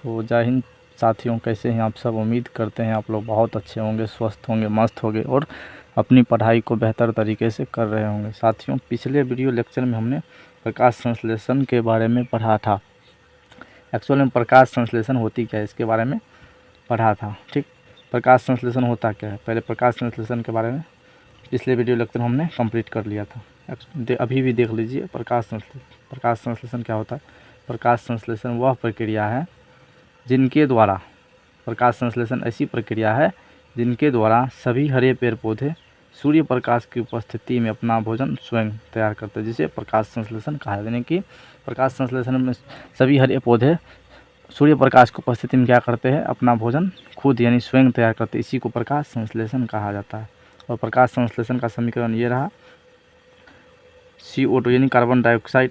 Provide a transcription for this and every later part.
तो जय हिंद साथियों, कैसे हैं आप सब। उम्मीद करते हैं आप लोग बहुत अच्छे होंगे, स्वस्थ होंगे, मस्त होंगे और अपनी पढ़ाई को बेहतर तरीके से कर रहे होंगे। साथियों, पिछले वीडियो लेक्चर में हमने प्रकाश संश्लेषण के बारे में पढ़ा था। एक्चुअल में प्रकाश संश्लेषण होती क्या है इसके बारे में पढ़ा था। ठीक, प्रकाश संश्लेषण होता क्या है, पहले प्रकाश संश्लेषण के बारे में पिछले वीडियो लेक्चर हमने कंप्लीट कर लिया था। अभी भी देख लीजिए प्रकाश संश्लेषण क्या होता है। प्रकाश संश्लेषण वह प्रक्रिया है जिनके द्वारा, प्रकाश संश्लेषण ऐसी प्रक्रिया है जिनके द्वारा सभी हरे पेड़ पौधे सूर्य प्रकाश की उपस्थिति में अपना भोजन स्वयं तैयार करते हैं, जिसे प्रकाश संश्लेषण कहा है। यानी कि प्रकाश संश्लेषण में सभी हरे पौधे सूर्य प्रकाश की उपस्थिति में क्या करते हैं, अपना भोजन खुद यानी स्वयं तैयार करते हैं। इसी को प्रकाश संश्लेषण कहा जाता है। और प्रकाश संश्लेषण का समीकरण ये रहा, CO2 यानी कार्बन डाइऑक्साइड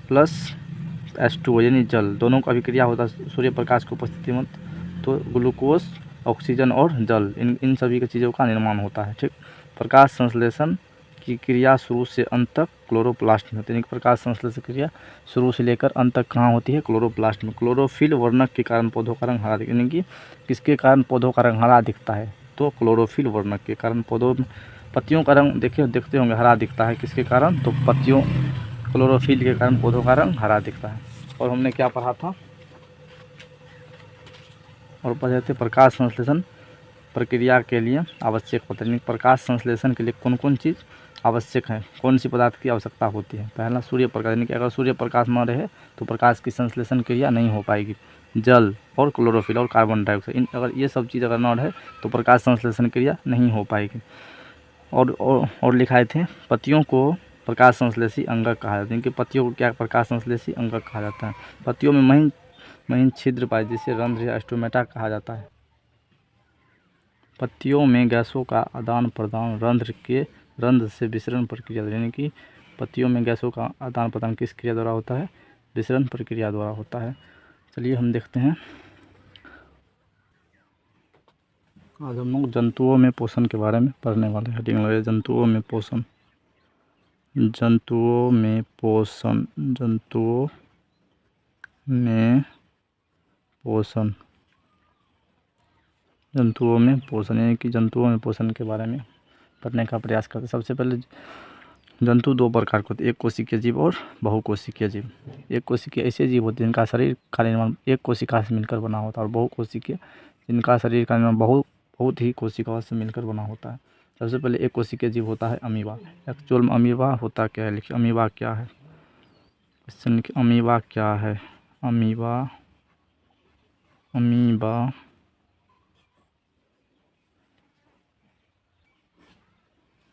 प्लस H2O यानी जल, दोनों का अभिक्रिया होता है सूर्य प्रकाश की उपस्थिति में, तो ग्लूकोज, ऑक्सीजन और जल, इन सभी की चीज़ों का निर्माण होता है। ठीक, प्रकाश संश्लेषण की क्रिया शुरू से अंत तक क्लोरोप्लास्ट में होती है। प्रकाश संश्लेषण क्रिया शुरू से लेकर अंत तक कहाँ होती है, क्लोरोप्लास्ट में। क्लोरोफिल वर्णक के कारण पौधों का रंग हरा दिखता है। यानी कि किसके कारण पौधों का रंग हरा दिखता है, तो क्लोरोफिल वर्णक के कारण पौधों, पत्तियों का रंग देखते होंगे हरा दिखता है। किसके कारण, तो पत्तियों, क्लोरोफिल के कारण पौधों का रंग हरा दिखता है। और हमने क्या पढ़ा था, और पढ़े थे प्रकाश संश्लेषण प्रक्रिया के लिए आवश्यक होता है। प्रकाश संश्लेषण के लिए कौन कौन चीज़ आवश्यक है, कौन सी पदार्थ की आवश्यकता होती है। पहला सूर्य प्रकाश, यानी कि अगर सूर्य प्रकाश न रहे तो प्रकाश की संश्लेषण क्रिया नहीं हो पाएगी। जल और क्लोरोफिल और कार्बन डाइऑक्साइड, अगर ये सब चीज़ अगर न रहे तो प्रकाश संश्लेषण क्रिया नहीं हो पाएगी। और लिखाए थे पत्तियों को प्रकाश संश्लेषी अंगक कहा जाता है। इनके पत्तियों को क्या प्रकाश संश्लेषी अंगक कहा जाता है। पत्तियों में महीन छिद्र पाए जिसे रंध्र या स्टोमेटा कहा जाता है। पत्तियों में गैसों का आदान प्रदान रंध्र से विसरण प्रक्रिया, यानी कि पत्तियों में गैसों का आदान प्रदान किस क्रिया द्वारा होता है, विसरण प्रक्रिया द्वारा होता है। चलिए हम देखते हैं। आज हम लोग जंतुओं में पोषण के बारे में पढ़ने वाले हैं। हेडिंग लगे जंतुओं में पोषण। जंतुओं में पोषण, जंतुओं में पोषण, जंतुओं में पोषण, यानी कि जंतुओं में पोषण के बारे में पढ़ने का प्रयास करते हैं। सबसे पहले जंतु दो प्रकार के होते हैं, एक कोशिकीय जीव और बहुकोशिकीय जीव। एक कोशिकीय ऐसे जीव होते हैं जिनका शरीर का निर्माण एक कोशिका से मिलकर बना होता है, और बहुकोशिकीय जिनका शरीर का निर्माण बहुत ही कोशिकाओं से मिलकर बना होता है। सबसे पहले एक कोशिकीय जीव होता है अमीबा। एक्चुअल में अमीबा होता क्या है, लिखिए अमीबा क्या है। क्वेश्चन लिखिए अमीबा क्या है। अमीबा, अमीबा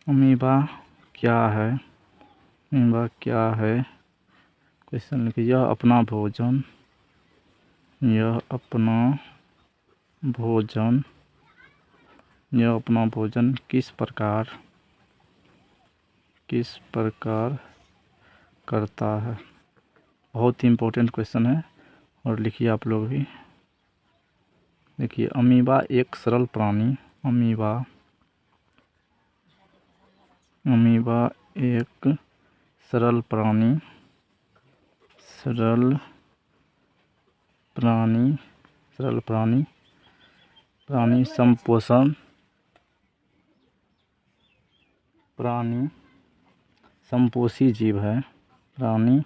अमीबा क्या है, अमीबा क्या है। क्वेश्चन लिखिए यह अपना भोजन, यह अपना भोजन, यह अपना भोजन किस प्रकार करता है। बहुत ही इम्पोर्टेंट क्वेश्चन है, और लिखिए आप लोग भी। देखिए अमीबा एक सरल प्राणी, अमीबा एक सरल प्राणी, प्राणी संपोषण, प्राणी संपोषी जीव है। प्राणी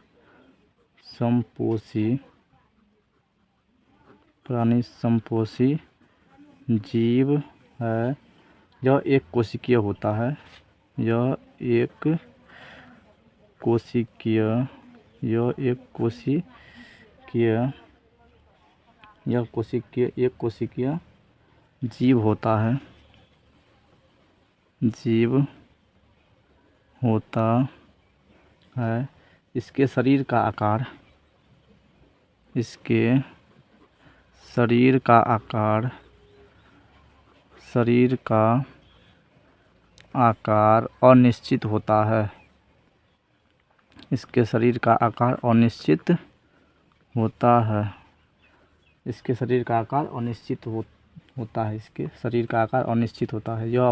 संपोषी जीव है। यह एक कोशिकीय होता है, यह एक कोशिकीय जीव होता है। इसके शरीर का आकार अनिश्चित होता है। इसके शरीर का आकार अनिश्चित होता है। इसके शरीर का आकार अनिश्चित होता है। इसके शरीर का आकार अनिश्चित होता है। यह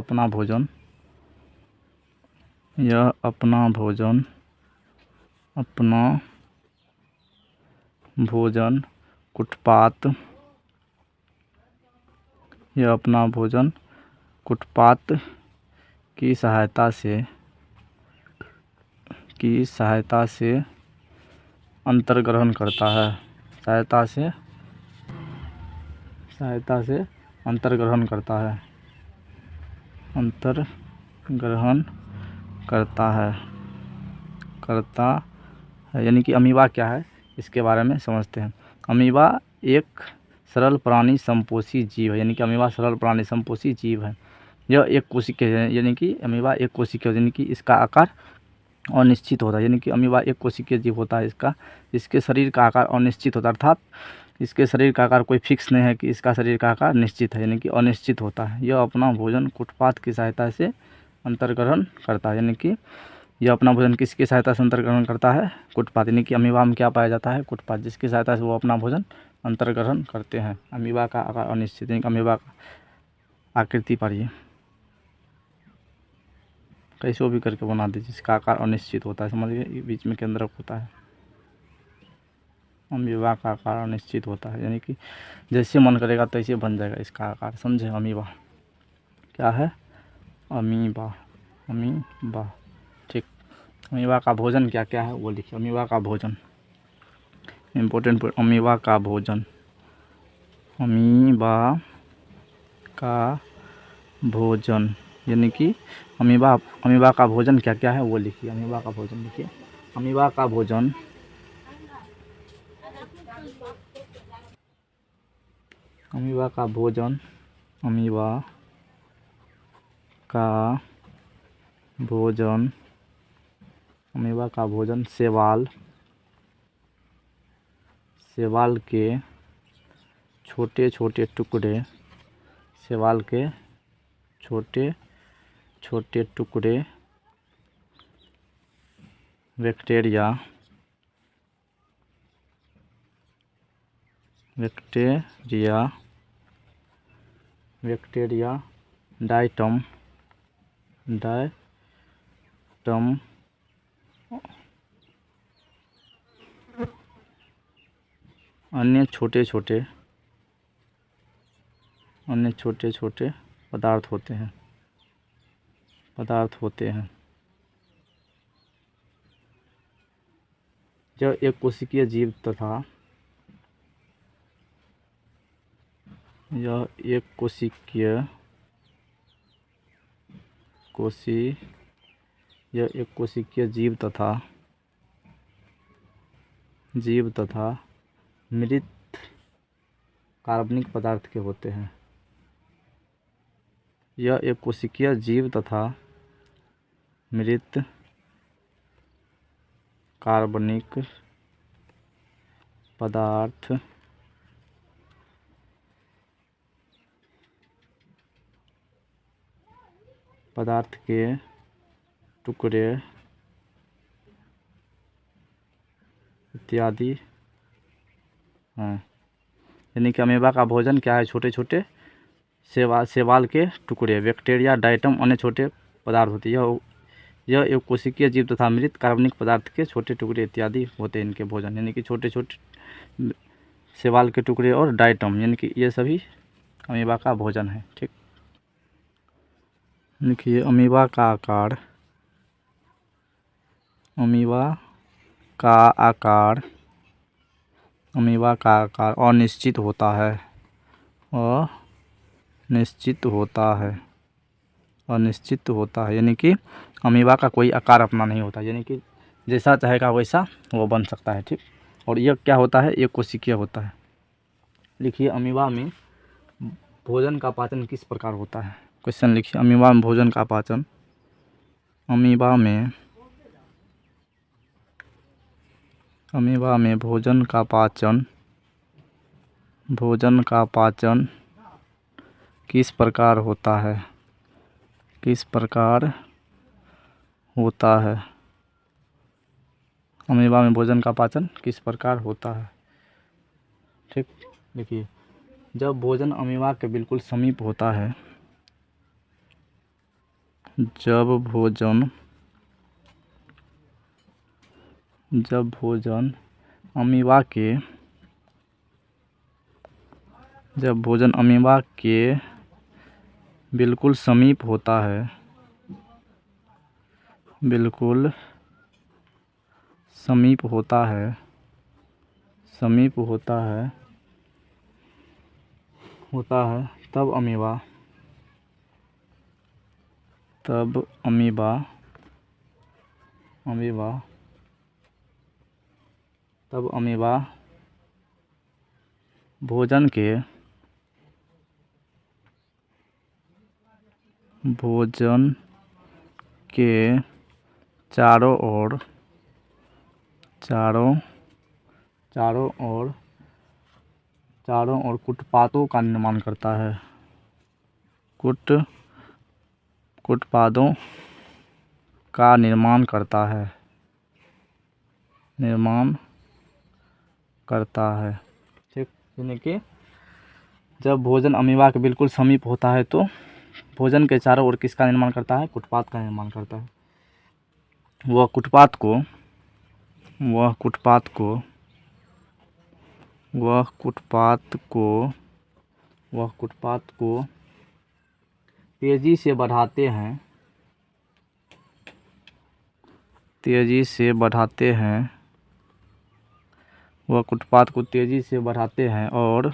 अपना भोजन कुटपात यह अपना भोजन कुटपात की सहायता से अंतर्ग्रहण करता है। सहायता से अंतर्ग्रहण करता है। अंतर्ग्रहण करता है यानी कि अमीबा क्या है इसके बारे में समझते हैं। अमीबा एक सरल प्राणी संपोषी जीव है, यानी कि अमीबा सरल प्राणी संपोषी जीव है। यह एक कोशिकीय है, यानी कि अमीबा एक कोशिकीय, यानी कि इसका आकार अनिश्चित होता है। यानी कि अमीबा एक कोशिकीय जीव होता है, इसके शरीर का आकार अनिश्चित होता है, अर्थात इसके शरीर का आकार कोई फिक्स नहीं है कि इसका शरीर का आकार निश्चित है, यानी कि अनिश्चित होता है। यह अपना भोजन कुटपात की सहायता से अंतर्ग्रहण करता है, यानी कि यह अपना भोजन किसकी सहायता से अंतर्ग्रहण करता है? कुटपात। यानी कि अमीबा में क्या पाया जाता है? कुटपात, जिसकी सहायता से वो अपना भोजन अंतर्ग्रहण करते हैं। अमीबा का आकार अनिश्चित, यानी कि अमीबा का आकृति पढ़िए, कैसे भी करके बना दीजिए, जिसका आकार अनिश्चित होता है, समझिए बीच में केंद्रक होता है। अमीबा का आकार अनिश्चित होता है, यानी कि जैसे मन करेगा तैसे बन जाएगा इसका आकार, समझे। अमीबा क्या है? अमीबा ठीक। अमीबा का भोजन क्या क्या है वो लिखिए। अमीबा का भोजन इम्पोर्टेंट। अमीबा का भोजन यानी कि अमीबा का भोजन क्या क्या है वो लिखिए। अमीबा का भोजन लिखिए। अमीबा का भोजन अमीबा का भोजन शैवाल के छोटे छोटे टुकड़े बैक्टीरिया डायटम अन्य छोटे छोटे पदार्थ होते हैं। यह एक कोशिकीय जीव तथा जीव तथा मृत कार्बनिक पदार्थ के होते हैं। यह एक कोशिकीय जीव तथा मृत कार्बनिक पदार्थ के टुकड़े इत्यादि हैं। यानी कि अमीबा का भोजन क्या है? छोटे छोटे शैवाल के टुकड़े, बैक्टीरिया डायटम अन्य छोटे पदार्थ होते हैं। यह एक कोशिकीय जीव तथा मृत कार्बनिक पदार्थ के छोटे टुकड़े इत्यादि होते हैं इनके भोजन, यानी कि छोटे छोटे शैवाल के टुकड़े और डायटम, यानी कि ये सभी अमीबा का भोजन है। ठीक, देखिए अमीबा का आकार अनिश्चित होता है, यानी कि अमीबा का कोई आकार अपना नहीं होता, यानी कि जैसा चाहेगा वैसा वो बन सकता है। ठीक, और यह क्या होता है? एक कोशिकीय होता है। लिखिए अमीबा में भोजन का पाचन किस प्रकार होता है? क्वेश्चन लिखिए। अमीबा में भोजन का पाचन किस प्रकार होता है? अमीबा में भोजन का पाचन किस प्रकार होता है? ठीक, देखिए जब भोजन अमीबा के बिल्कुल समीप होता है, जब भोजन अमीबा के बिल्कुल समीप होता है, बिल्कुल समीप होता है, समीप होता है, होता है, तब अमीबा, तब अमीबा, अमीबा, तब अमीबा भोजन के, भोजन के चारों ओर, चारों चारों ओर, चारों ओर कुटपातों का निर्माण करता है, कुटपातों का निर्माण करता है, निर्माण करता है। ठीक, यानी कि जब भोजन अमीबा के बिल्कुल समीप होता है तो भोजन के चारों ओर किसका निर्माण करता है? कुटपात का निर्माण करता है। वह कुटपात को, वह कुटपात को, वह कुटपात को, वह कुटपात को तेजी से बढ़ाते हैं, तेजी से बढ़ाते हैं, वह कुटपात को तेजी से बढ़ाते हैं और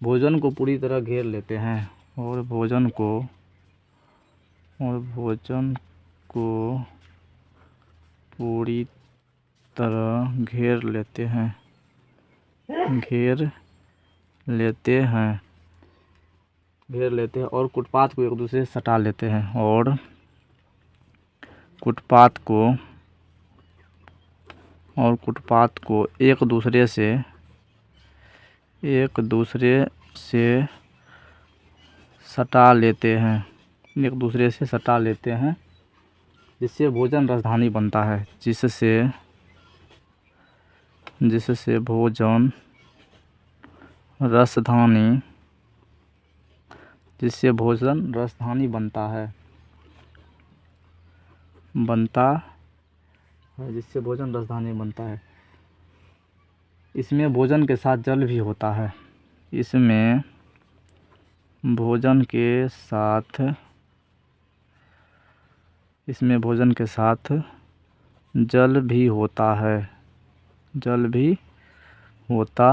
भोजन को पूरी तरह घेर लेते हैं, और भोजन को, और भोजन को पूरी तरह घेर लेते हैं, घेर लेते हैं, घेर लेते हैं और कुटपात को एक दूसरे से सटा लेते हैं, और कुटपात को, और कुटपात को एक दूसरे से, एक दूसरे से सटा लेते हैं, एक दूसरे से सटा लेते हैं, जिससे भोजन राजधानी बनता है, जिससे, जिससे भोजन रसधानी, जिससे भोजन रसधानी बनता है, बनता है, जिससे भोजन रसधानी बनता है। इसमें भोजन के साथ जल भी होता है, इसमें भोजन के साथ, इसमें भोजन के साथ जल भी होता है, जल भी होता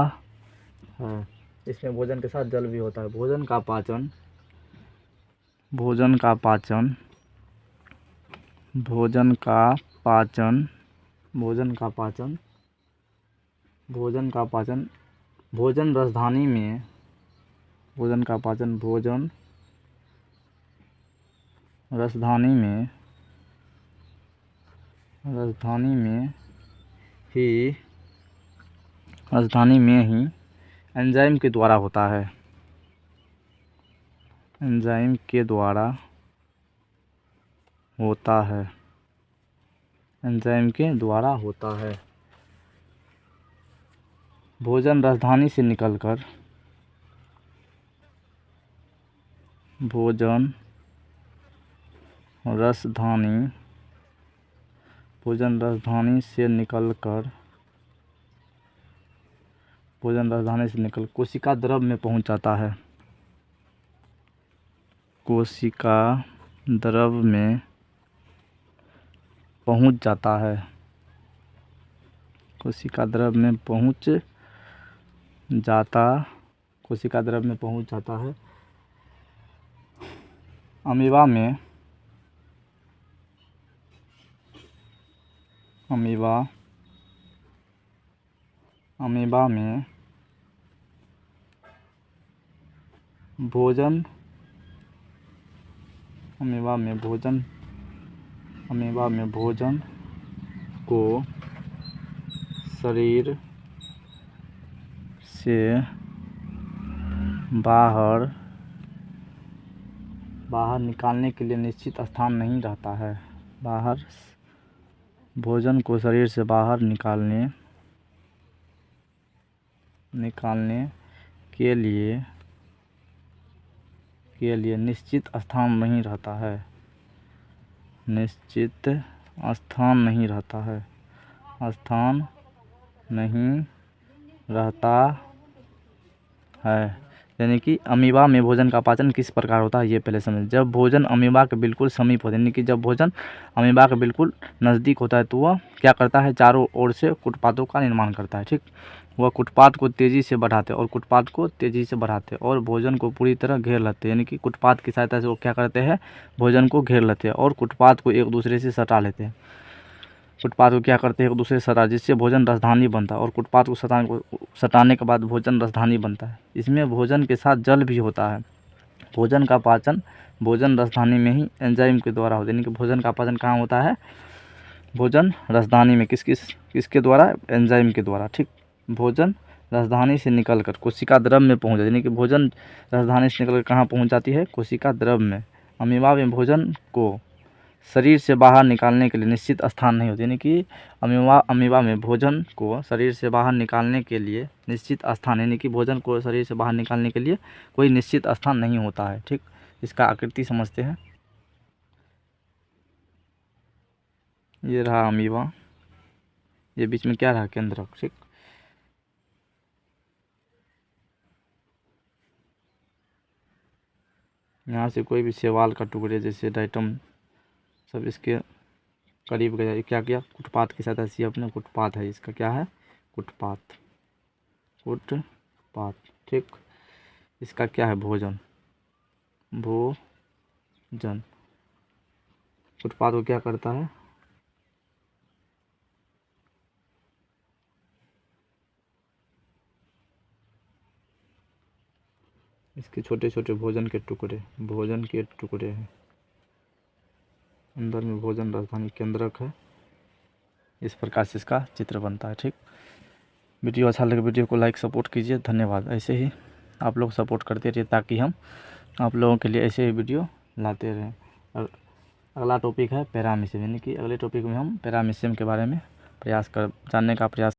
है, इसमें भोजन के साथ जल भी होता है। भोजन का पाचन, भोजन का पाचन, भोजन का पाचन, भोजन का पाचन, भोजन का पाचन, भोजन राजधानी में, भोजन का पाचन, भोजन राजधानी में, राजधानी में ही, राजधानी में ही एंजाइम के द्वारा होता है, एंजाइम के द्वारा होता है, एंजाइम के द्वारा होता है। भोजन राजधानी से निकलकर, भोजन राजधानी, भोजन राजधानी से निकलकर, भोजन राजधानी से निकल कोशिका द्रव में पहुंच जाता है, कोशिका द्रव में पहुंच जाता है, कोशिका द्रव में पहुंच जाता, कोशिका द्रव में पहुंच जाता है। अमीबा में, अमीबा, अमीबा में भोजन, अमीबा में भोजन, अमीबा में भोजन को शरीर से बाहर, बाहर निकालने के लिए निश्चित स्थान नहीं रहता है, बाहर, भोजन को शरीर से बाहर निकालने, निकालने के लिए निश्चित स्थान नहीं रहता है, निश्चित स्थान नहीं रहता है, स्थान नहीं रहता है। यानी कि अमीबा में भोजन का पाचन किस प्रकार होता है ये पहले समझ। जब भोजन अमीबा के बिल्कुल समीप होता है, यानी कि जब भोजन अमीबा के बिल्कुल नज़दीक होता है तो वह क्या करता है, चारों ओर से कुटपाथों का निर्माण करता है। ठीक, वह कुटपाथ को तेज़ी से बढ़ाते और कुटपाथ को तेज़ी से बढ़ाते और भोजन को पूरी तरह घेर लेते हैं। यानी कि कुटपाथ की सहायता से वो क्या करते हैं, भोजन को घेर लेते हैं और कुटपाथ को एक दूसरे से सटा लेते हैं। कुटपाथ को क्या करते हैं, एक दूसरे से सटा, जिससे भोजन रसधानी बनता है और कुटपाथ को सटाने के बाद भोजन रसधानी बनता है। इसमें भोजन के साथ जल भी होता है। भोजन का पाचन भोजन रसधानी में ही एंजाइम के द्वारा होता है। यानी कि भोजन का पाचन कहाँ होता है, भोजन रसधानी में, किसके द्वारा, एंजाइम के द्वारा। ठीक, भोजन रसधानी से निकलकर कोशिका द्रव में पहुँच जाती है। यानी कि भोजन रसधानी से निकलकर कहाँ पहुँच जाती है, कोशिका द्रव में। अमीबा में भोजन को शरीर से बाहर निकालने के लिए निश्चित स्थान नहीं होती। यानी कि अमीबा में भोजन को शरीर से बाहर निकालने के लिए निश्चित स्थान, यानी कि भोजन को शरीर से बाहर निकालने के लिए कोई निश्चित स्थान नहीं होता है। ठीक, इसका आकृति समझते हैं। ये रहा अमीबा, ये बीच में क्या रहा, केंद्रक। ठीक, यहाँ से कोई भी शैवाल का टुकड़े जैसे डाइटम सब इसके करीब गया, क्या किया, कुटपाथ की सहायता से, अपने कुटपाथ है, इसका क्या है, कुटपाथ। ठीक, इसका क्या है, भोजन। कुटपाथ को क्या करता है, इसके छोटे छोटे भोजन के टुकड़े हैं। अंदर में भोजन रसधानी केंद्रक है। इस प्रकार से इसका चित्र बनता है। ठीक, वीडियो अच्छा लगे वीडियो को लाइक सपोर्ट कीजिए। धन्यवाद। ऐसे ही आप लोग सपोर्ट करते रहिए ताकि हम आप लोगों के लिए ऐसे ही वीडियो लाते रहें। और अगला टॉपिक है पैरामीशियम, यानी कि अगले टॉपिक में हम पैरामीशियम के बारे में जानने का प्रयास